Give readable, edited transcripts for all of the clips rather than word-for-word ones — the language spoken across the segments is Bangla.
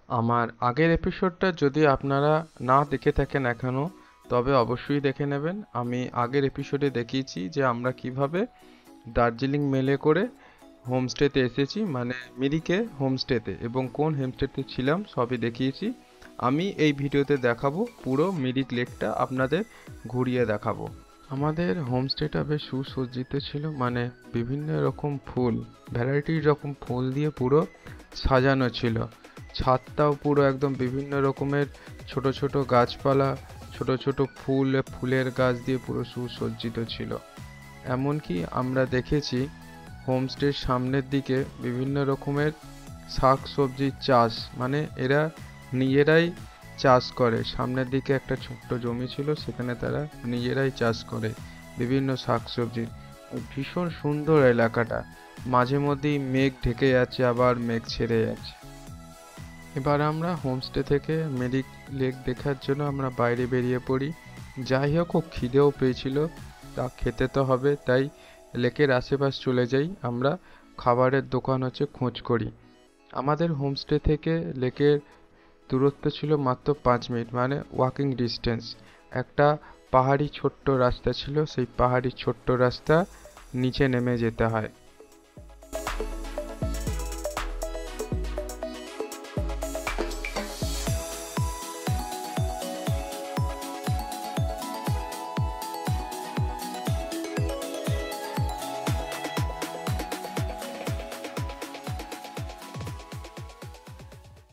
আমার আগের এপিসোডটা যদি আপনারা না দেখে থাকেন এখনও, তবে অবশ্যই দেখে নেবেন। আমি আগের এপিসোডে দেখিয়েছি যে আমরা কিভাবে দার্জিলিং মেলে করে হোমস্টেতে এসেছি, মানে মিরিকে হোমস্টেতে, এবং কোন হোমস্টেতে ছিলাম সবই দেখিয়েছি। আমি এই ভিডিওতে দেখাবো পুরো মিরিক লেকটা আপনাদের ঘুরিয়ে দেখাবো। আমাদের হোমস্টেটা বেশ সুসজ্জিত ছিল, মানে বিভিন্ন রকম ফুল, ভ্যারাইটির রকম ফুল দিয়ে পুরো সাজানো ছিল। ছাদটাও পুরো একদম বিভিন্ন রকমের ছোট ছোট গাছপালা, ছোট ছোট ফুলের গাছ দিয়ে পুরো সুসজ্জিত ছিল। এমনকি আমরা দেখেছি হোমস্টের সামনের দিকে বিভিন্ন রকমের শাক সবজির চাষ, মানে এরা নিজেরাই চাষ করে। সামনের দিকে একটা ছোট্ট জমি ছিল, সেখানে তারা নিজেরাই চাষ করে বিভিন্ন শাক সবজি। ভীষণ সুন্দর এলাকাটা, মাঝে মধ্যেই মেঘ ঢেকে যাচ্ছে, আবার মেঘ ছেড়ে যাচ্ছে। এবার আমরা হোমস্টে থেকে মেরিক লেক দেখার জন্য আমরা বাইরে বেরিয়ে পড়ি। যাই হোক, খুব খিদেও পেয়েছিল, তা খেতে তো হবে, তাই লেকের আশেপাশ চলে যাই। আমরা খাবারের দোকান হচ্ছে খোঁজ করি। আমাদের হোমস্টে থেকে লেকের দূরত্ব ছিল মাত্র 5 মিনিট, মানে ওয়াকিং ডিস্টেন্স। একটা পাহাড়ি ছোট্ট রাস্তা ছিল, সেই পাহাড়ি ছোট্ট রাস্তা নিচে নেমে যেতে হয়।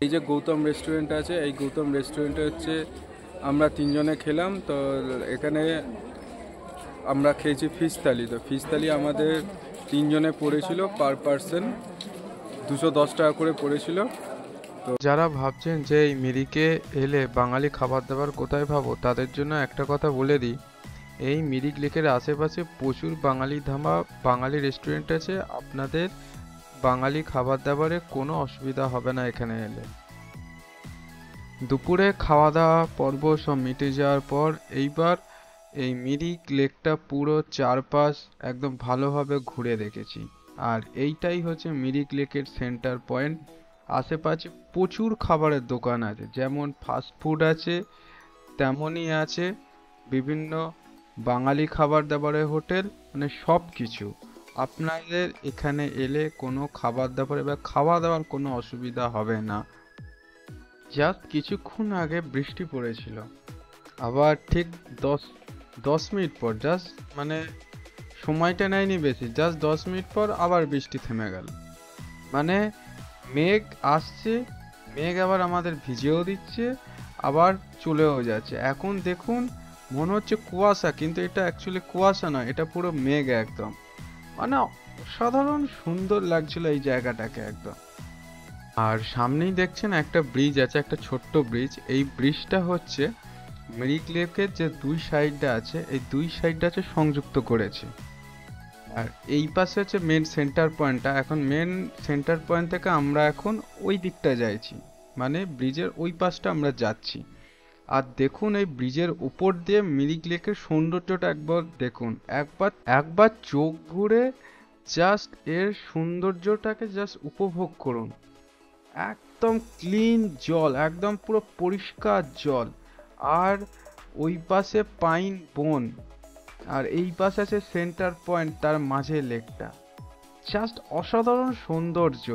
এই যে গৌতম রেস্টুরেন্ট আছে, এই গৌতম রেস্টুরেন্টে হচ্ছে আমরা তিনজনে খেলাম। তো এখানে আমরা খেয়েছি ফিশ থালি। তো ফিশ থালি আমাদের তিনজনে পড়েছিল পার পার্সন 210 টাকা করে পড়েছিল। যারা ভাবছেন যে এই মিরিকে এলে বাঙালি খাবার দাবার কোথায় পাবো, তাদের জন্য একটা কথা বলে দিই, এই মিরিক লেকের আশেপাশে প্রচুর বাঙালি ধাবা, বাঙালি রেস্টুরেন্ট আছে। আপনাদের বাঙালি খাবার দাবারে কোনো অসুবিধা হবে না এখানে এলে। দুপুরে খাওয়া দাওয়া পর্ব সব মিটে যাওয়ার পর এইবার এই মিরিক লেকটা পুরো চারপাশ একদম ভালোভাবে ঘুরে দেখেছি। আর এইটাই হচ্ছে মিরিক লেকের সেন্টার পয়েন্ট। আশেপাশে প্রচুর খাবারের দোকান আছে, যেমন ফাস্ট ফুড আছে তেমনই আছে বিভিন্ন বাঙালি খাবার দাবারের হোটেল, মানে সব কিছু। আপনাদের এখানে এলে কোনো খাবার দাবার বা খাওয়া দাওয়ার কোনো অসুবিধা হবে না। জাস্ট কিছুক্ষণ আগে বৃষ্টি পড়েছিল, আবার ঠিক দশ 10 মিনিট পর, জাস্ট মানে সময়টা নেয়নি বেশি, জাস্ট 10 মিনিট পর আবার বৃষ্টি থেমে গেল। মানে মেঘ আসছে, মেঘ আবার আমাদের ভিজিয়েও দিচ্ছে, আবার চলেও যাচ্ছে। এখন দেখুন মনে হচ্ছে কুয়াশা, কিন্তু এটা অ্যাকচুয়ালি কুয়াশা নয়, এটা পুরো মেঘ একদম। মানে অসাধারণ সুন্দর লাগছিল এই জায়গাটাকে একদম। আর সামনেই দেখছেন একটা ব্রিজ আছে, একটা ছোট্ট ব্রিজ। এই ব্রিজটা হচ্ছে মিরিক লেকের যে দুই সাইডটা আছে, এই দুই সাইডটা হচ্ছে সংযুক্ত করেছে। আর এই পাশে হচ্ছে মেন সেন্টার পয়েন্টটা। এখন মেন সেন্টার পয়েন্ট থেকে আমরা এখন ওই দিকটা যাইছি, মানে ব্রিজের ওই পাশটা আমরা যাচ্ছি। আর দেখুন এই ব্রিজের উপর দিয়ে মিরিক লেকের সৌন্দর্যটা একবার দেখুন, একবার একবার চোখ ঘুরে জাস্ট এর সৌন্দর্যটাকে জাস্ট উপভোগ করুন। একদম ক্লিন জল, একদম পুরো পরিষ্কার জল। আর ওই পাশে পাইন বন, আর এই পাশে আছে সেন্টার পয়েন্ট, তার মাঝে লেকটা। জাস্ট অসাধারণ সৌন্দর্য।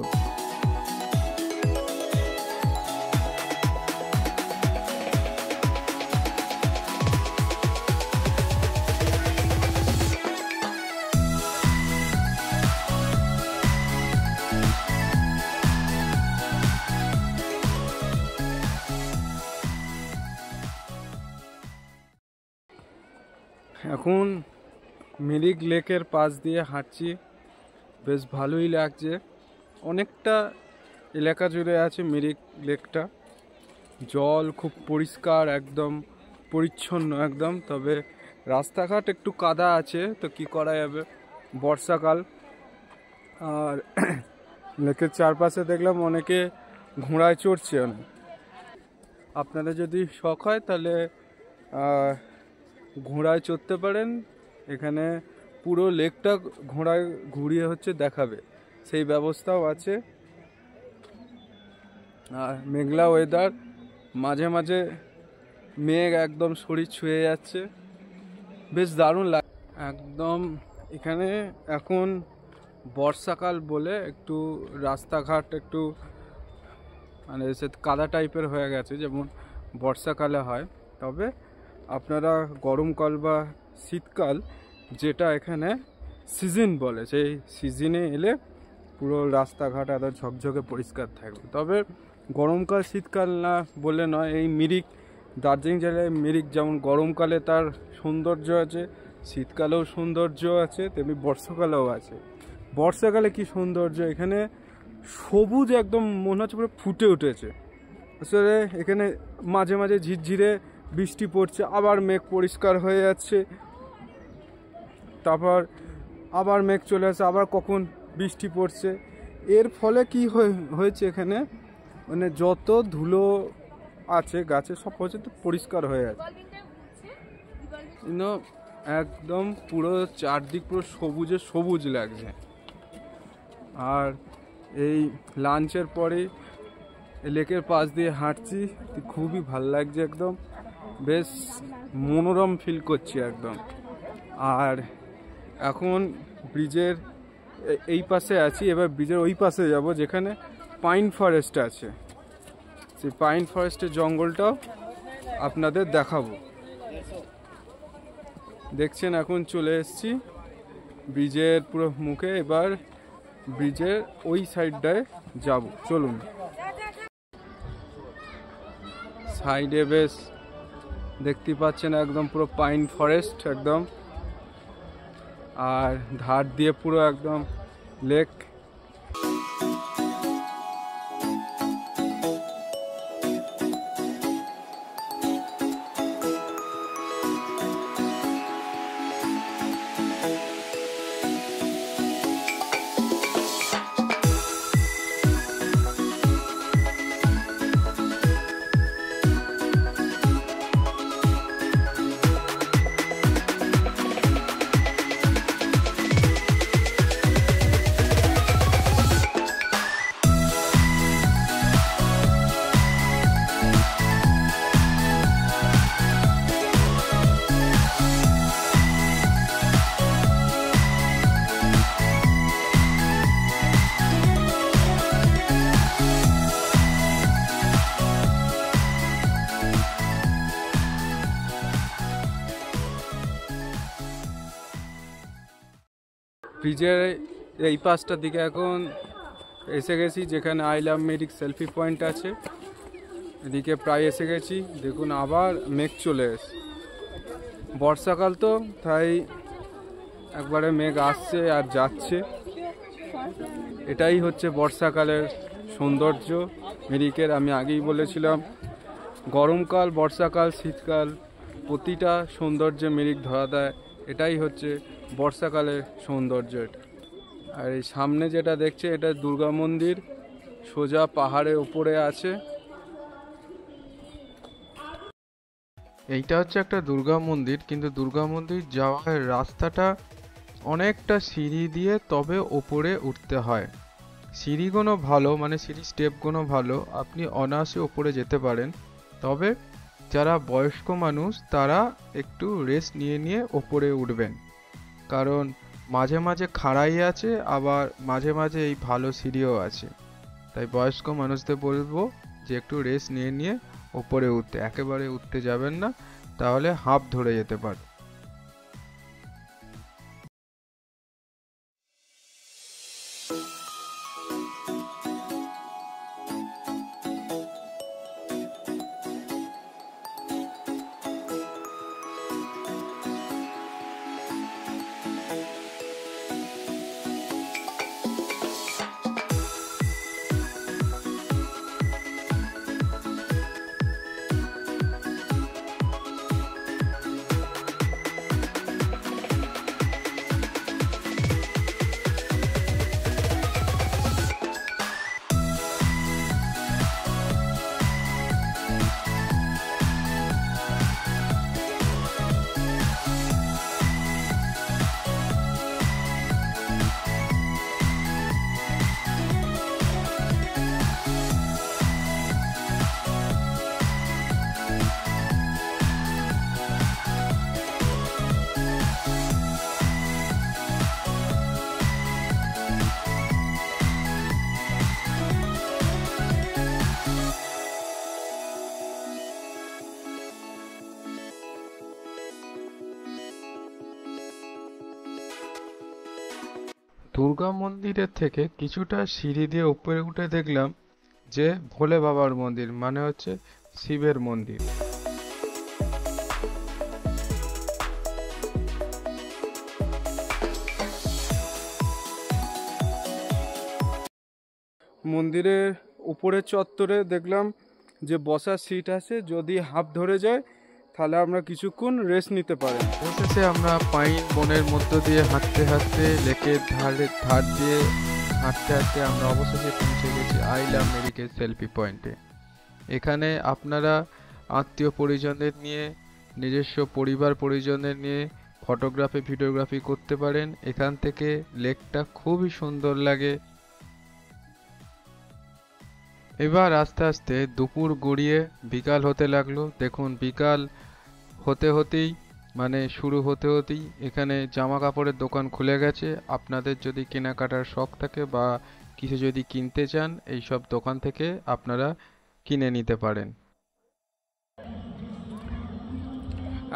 এখন মিরিক লেকের পাশ দিয়ে হাঁটছি, বেশ ভালোই লাগছে। অনেকটা এলাকা জুড়ে আছে মিরিক লেকটা, জল খুব পরিষ্কার, একদম পরিচ্ছন্ন একদম। তবে রাস্তাঘাট একটু কাদা আছে, তো কি করা যাবে, বর্ষাকাল। আর লেকের চারপাশে দেখলাম অনেকে ঘোড়ায় চড়ছে অনেক। আপনাদের যদি শখ হয় তাহলে ঘোড়ায় চড়তে পারেন। এখানে পুরো লেকটা ঘোড়ায় ঘুরিয়ে হচ্ছে দেখাবে, সেই ব্যবস্থাও আছে। আর মেঘলা ওয়েদার, মাঝে মাঝে মেঘ একদম শরীর ছুঁয়ে যাচ্ছে, বেশ দারুণ লাগে একদম। এখানে এখন বর্ষাকাল বলে একটু রাস্তাঘাট একটু মানে সে কাদা টাইপের হয়ে গেছে, যেমন বর্ষাকালে হয়। তবে আপনারা গরমকাল বা শীতকাল, যেটা এখানে সিজন বলে, সেই সিজনে এলে পুরো রাস্তাঘাট এত ঝকঝকে পরিষ্কার থাকবে। তবে গরমকাল শীতকাল না বলে নয়, এই মিরিক, দার্জিলিং জেলায় মিরিক যেমন গরমকালে তার সৌন্দর্য আছে, শীতকালেও সৌন্দর্য আছে, তেমনি বর্ষাকালেও আছে। বর্ষাকালে কি সৌন্দর্য, এখানে সবুজ একদম মনে হচ্ছে পুরো ফুটে উঠেছে। আসলে এখানে মাঝে মাঝে ঝিরঝিরে বৃষ্টি পড়ছে, আবার মেঘ পরিষ্কার হয়ে যাচ্ছে, তারপর আবার মেঘ চলে আসে, আবার কখন বৃষ্টি পড়ছে। এর ফলে কি হয়েছে এখানে, মানে যত ধুলো আছে গাছে সব হচ্ছে তো পরিষ্কার হয়ে আছে। একদম পুরো চারদিক পুরো সবুজে সবুজ লাগছে। আর এই লাঞ্চের পরে লেকের পাশ দিয়ে হাঁটছি, খুবই ভাল লাগছে, একদম বেশ মনোরম ফিল করছি একদম। আর এখন ব্রিজের এই পাশে আছি, এবার ব্রিজের ওই পাশে যাব যেখানে পাইন ফরেস্ট আছে। সেই পাইন ফরেস্টের জঙ্গলটাও আপনাদের দেখাবো। দেখছেন এখন চলে এসেছি ব্রিজের পুরো মুখে, এবার ব্রিজের ওই সাইডটায় যাব, চলুন। সাইডে বেশ দেখতে পাচ্ছেন একদম পুরো পাইন ফরেস্ট একদম, আর ধার দিয়ে পুরো একদম লেক। ব্রিজের এই পাশটার দিকে এখন এসে গেছি, যেখানে I love Mirik selfie point আছে। এদিকে প্রায় এসে গেছি। দেখুন আবার মেঘ চলে এসে, বর্ষাকাল তো তাই একবারে মেঘ আসছে আর যাচ্ছে। এটাই হচ্ছে বর্ষাকালের সৌন্দর্য মিরিকের। আমি আগেই বলেছিলাম গরমকাল, বর্ষাকাল, শীতকাল প্রতিটা সৌন্দর্যে মিরিক ধরা দেয়। এটাই হচ্ছে বর্ষাকালের সৌন্দর্য এটা। আর এই সামনে যেটা দেখছে এটা দুর্গা মন্দির, সোজা পাহাড়ের উপরে আছে। এইটা হচ্ছে একটা দুর্গা মন্দির, কিন্তু দুর্গা মন্দির যাওয়ার রাস্তাটা অনেকটা সিঁড়ি দিয়ে তবে ওপরে উঠতে হয়। সিঁড়িগুলো ভালো, মানে সিঁড়ি স্টেপগুলো ভালো, আপনি অনায়াসে ওপরে যেতে পারেন। তবে যারা বয়স্ক মানুষ তারা একটু রেস্ট নিয়ে নিয়ে ওপরে উঠবেন, কারণ মাঝে মাঝে খাড়াই আছে, আবার মাঝে মাঝে এই ভালো সিঁড়িও আছে। তাই বয়স্ক মানুষদের বলবো যে একটু রেস্ট নিয়ে নিয়ে ওপরে উঠতে, একেবারে উঠতে যাবেন না, তাহলে হাঁপ ধরে যেতে পারে। দুর্গা মন্দিরের থেকে কিছুটা সিঁড়ি দিয়ে উপরে উঠে দেখলাম যে ভোলে বাবার মন্দির, মানে হচ্ছে শিবের মন্দির। মন্দিরের উপরের চত্বরে দেখলাম যে বসার সিট আছে, যদি হাঁপ ধরে যায় তাহলে আমরা কিছুক্ষণ রেস্ট নিতে পারি। অবশেষে আমরা পাইন বনের মধ্য দিয়ে হাঁটতে হাঁটতে লেকের ধার দিয়ে হাঁটতে হাঁটতে আমরা অবশেষে পৌঁছে গেছি আই লাভ মেরিকের সেলফি পয়েন্টে। এখানে আপনারা আত্মীয় পরিজনদের নিয়ে, নিজস্ব পরিবার পরিজনদের নিয়ে ফটোগ্রাফি ভিডিওগ্রাফি করতে পারেন। এখান থেকে লেকটা খুবই সুন্দর লাগে। এবার আস্তে আস্তে দুপুর গড়িয়ে বিকাল হতে লাগলো। দেখুন বিকাল হতে হতেই মানে শুরু হতে হতেই এখানে জামা কাপড়ের দোকান খুলে গেছে। আপনাদের যদি কেনাকাটার শখ থাকে বা কিছু যদি কিনতে চান, এই সব দোকান থেকে আপনারা কিনে নিতে পারেন।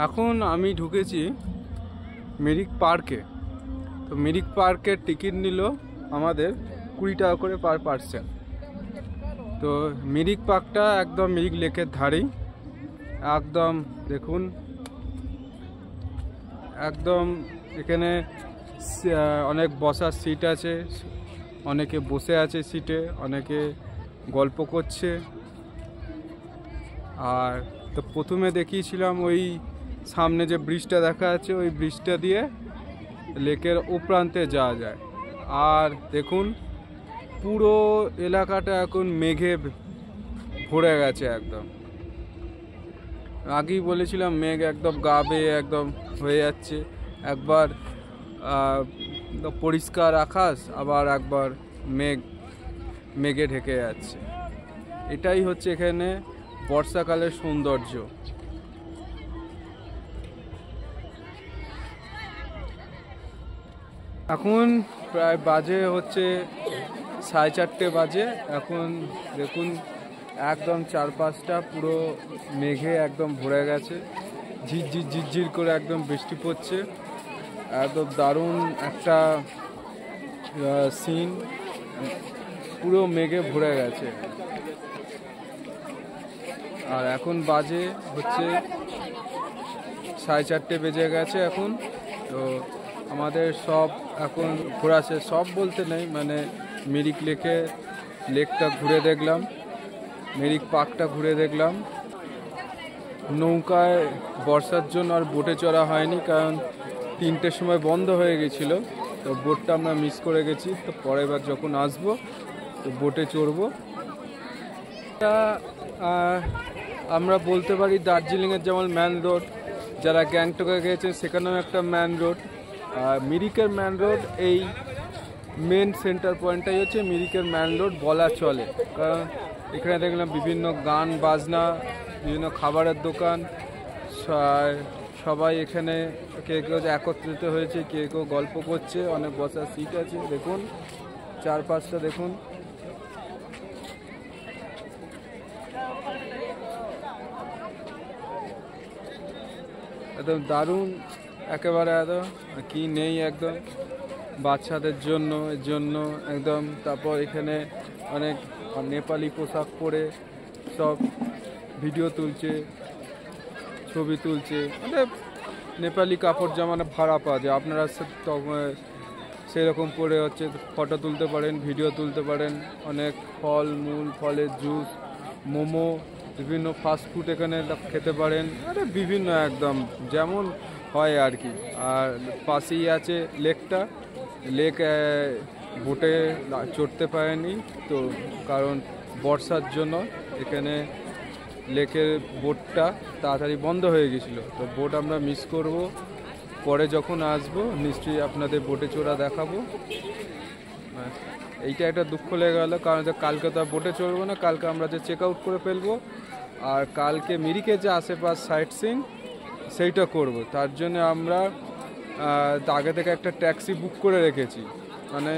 এখন আমি ঢুকেছি মেরিক পার্কে। তো মেরিক পার্কের টিকিট নিল আমাদের 20 টাকা করে পার পার্সন। তো মিরিক পার্কটা একদম মিরিক লেকের ধারেই, একদম দেখুন একদম এখানে অনেক বসার সিট আছে, অনেকে বসে আছে সিটে, অনেকে গল্প করছে। আর তো প্রথমে দেখিয়েছিলাম ওই সামনে যে ব্রিজটা দেখা যাচ্ছে, ওই ব্রিজটা দিয়ে লেকের ও প্রান্তে যাওয়া যায়। আর দেখুন পুরো এলাকাটা এখন মেঘে ভরে গেছে একদম। আগেই বলেছিলাম মেঘ একদম গা বেয়ে একদম হয়ে যাচ্ছে, একবার পরিষ্কার আকাশ, আবার একবার মেঘে ঢেকে যাচ্ছে। এটাই হচ্ছে এখানে বর্ষাকালের সৌন্দর্য। এখন প্রায় বাজে হচ্ছে 4:30 বাজে। এখন দেখুন একদম চারপাশটা পুরো মেঘে একদম ভরে গেছে, ঝিরঝির ঝিরঝির করে একদম বৃষ্টি পড়ছে। একদম দারুণ একটা সিন, পুরো মেঘে ভরে গেছে। আর এখন বাজে হচ্ছে 4:30 বেজে গেছে এখন। তো আমাদের সব এখন ঘোরা শেষ, সব বলতে নেই, মানে মিরিক লেকটা ঘুরে দেখলাম, মেরিক পার্কটা ঘুরে দেখলাম। নৌকায় বর্ষার জন্য আর বোটে চড়া হয়নি, কারণ 3টের সময় বন্ধ হয়ে গেছিলো। তো বোটটা আমরা মিস করে গেছি। তো পরের বার যখন আসবো তো বোটে চড়বো। আমরা বলতে পারি দার্জিলিংয়ের যেমন ম্যান রোড, যারা গ্যাংটকে গেছে সেখানেও একটা ম্যান রোড। আর মিরিকের ম্যান রোড, এই মেন সেন্টার পয়েন্টটাই হচ্ছে মিরিকের ম্যান রোড বলা চলে। কারণ এখানে দেখলাম বিভিন্ন গান বাজনা, বিভিন্ন খাবারের দোকান, সবাই এখানে কেউ কেউ একত্রিত হয়েছে, কেউ কেউ গল্প করছে, অনেক বসার সিট আছে। দেখুন চারপাশটা দেখুন। একদম দারুণ, একেবারে একদম কি নেই, একদম বাচ্চাদের জন্য এর জন্য একদম। তারপর এখানে অনেক নেপালি পোশাক পরে সব ভিডিও তুলছে, ছবি তুলছে। মানে নেপালি কাপড় জামা ভাড়া পাওয়া যায়, আপনারা সেরকম পরে হচ্ছে ফটো তুলতে পারেন, ভিডিও তুলতে পারেন। অনেক ফলের জুস, মোমো, বিভিন্ন ফাস্টফুড এখানে খেতে পারেন। আরে বিভিন্ন একদম যেমন হয় আর কি। আর পাশেই আছে লেকটা। বোটে চড়তে পারেনি তো, কারণ বর্ষার জন্য এখানে লেকের বোটটা তাড়াতাড়ি বন্ধ হয়ে গেছিলো। তো বোট আমরা মিস করব, পরে যখন আসবো নিশ্চয়ই আপনাদের বোটে চড়া দেখাবো। এইটা একটা দুঃখ লেগে গেলো, কারণ কালকে তো বোটে চড়বো না, কালকে আমরা যে চেক আউট করে ফেলবো। আর কালকে মিরিকের যে আশেপাশ সাইট সিন সেইটা করব। তার জন্য আমরা আগে থেকে একটা ট্যাক্সি বুক করে রেখেছি। মানে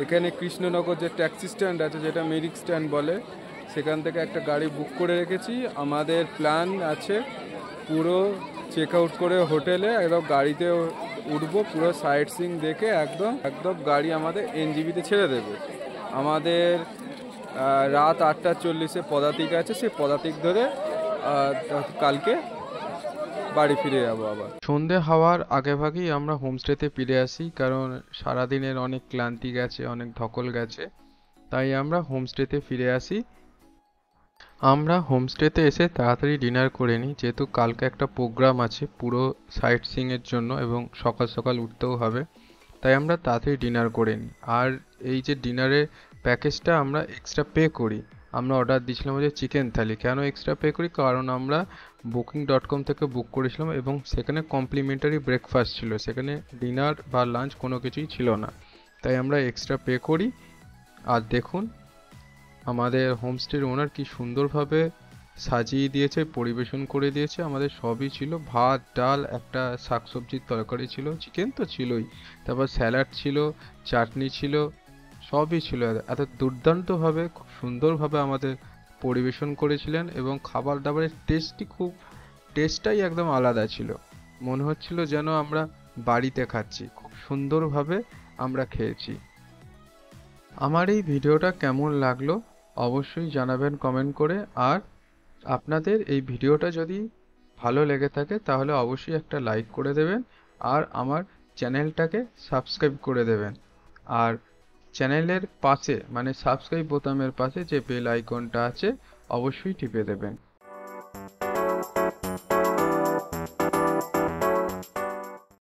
এখানে কৃষ্ণনগর যে ট্যাক্সি স্ট্যান্ড আছে, যেটা মেরিক স্ট্যান্ড বলে, সেখান থেকে একটা গাড়ি বুক করে রেখেছি। আমাদের প্ল্যান আছে পুরো চেক আউট করে হোটেলে একদম গাড়িতে উঠবো, পুরো সাইট সিইং দেখে একদম একদম গাড়ি আমাদের এনজিবিতে ছেড়ে দেবে। আমাদের রাত 8:40 পদাতিক আছে, সেই পদাতিক ধরে কালকে বাড়ি ফিরে যাবো আবার। সন্ধে হওয়ার আগেভাগেই আমরা হোমস্টেতে ফিরে আসি, কারণ সারাদিনের অনেক ক্লান্তি গেছে, অনেক ধকল গেছে, তাই আমরা হোমস্টেতে ফিরে আসি। আমরা হোমস্টেতে এসে তাড়াতাড়ি ডিনার করে নিই, যেহেতু কালকে একটা প্রোগ্রাম আছে পুরো সাইট সিইংয়ের জন্য এবং সকাল সকাল উঠতেও হবে, তাই আমরা তাড়াতাড়ি ডিনার করে নিই। আর এই যে ডিনারের প্যাকেজটা আমরা এক্সট্রা পে করি। আমরা অর্ডার দিয়েছিলাম যে চিকেন থালি। কেন এক্সট্রা পে করি? কারণ আমরা booking.com থেকে বুক করেছিলাম এবং সেখানে কমপ্লিমেন্টারি ব্রেকফাস্ট ছিল, সেখানে ডিনার বা লাঞ্চ কোনো কিছুই ছিল না, তাই আমরা এক্সট্রা পে করি। আর দেখুন আমাদের হোমস্টের ওনার কি সুন্দরভাবে সাজিয়ে দিয়েছে, পরিবেশন করে দিয়েছে। আমাদের সবই ছিল, ভাত, ডাল, একটা শাকসবজির তরকারি ছিল, চিকেন তো ছিলই, তারপর স্যালাড ছিল, চাটনি ছিল, সবই ছিল। এত দুর্দান্তভাবে খুব সুন্দরভাবে আমাদের পরিবেশন করেছিলেন এবং খাবার দাবারের টেস্টটাই একদম আলাদা ছিল। মনে হচ্ছিল যেন আমরা বাড়িতে খাচ্ছি। খুব সুন্দরভাবে আমরা খেয়েছি। আমার এই ভিডিওটা কেমন লাগলো অবশ্যই জানাবেন কমেন্ট করে। আর আপনাদের এই ভিডিওটা যদি ভালো লেগে থাকে তাহলে অবশ্যই একটা লাইক করে দেবেন আর আমার চ্যানেলটাকে সাবস্ক্রাইব করে দেবেন। আর চ্যানেলের পাশে মানে সাবস্ক্রাইব বোতামের পাশে যে বেল আইকনটা আছে অবশ্যই টিপে দেবেন।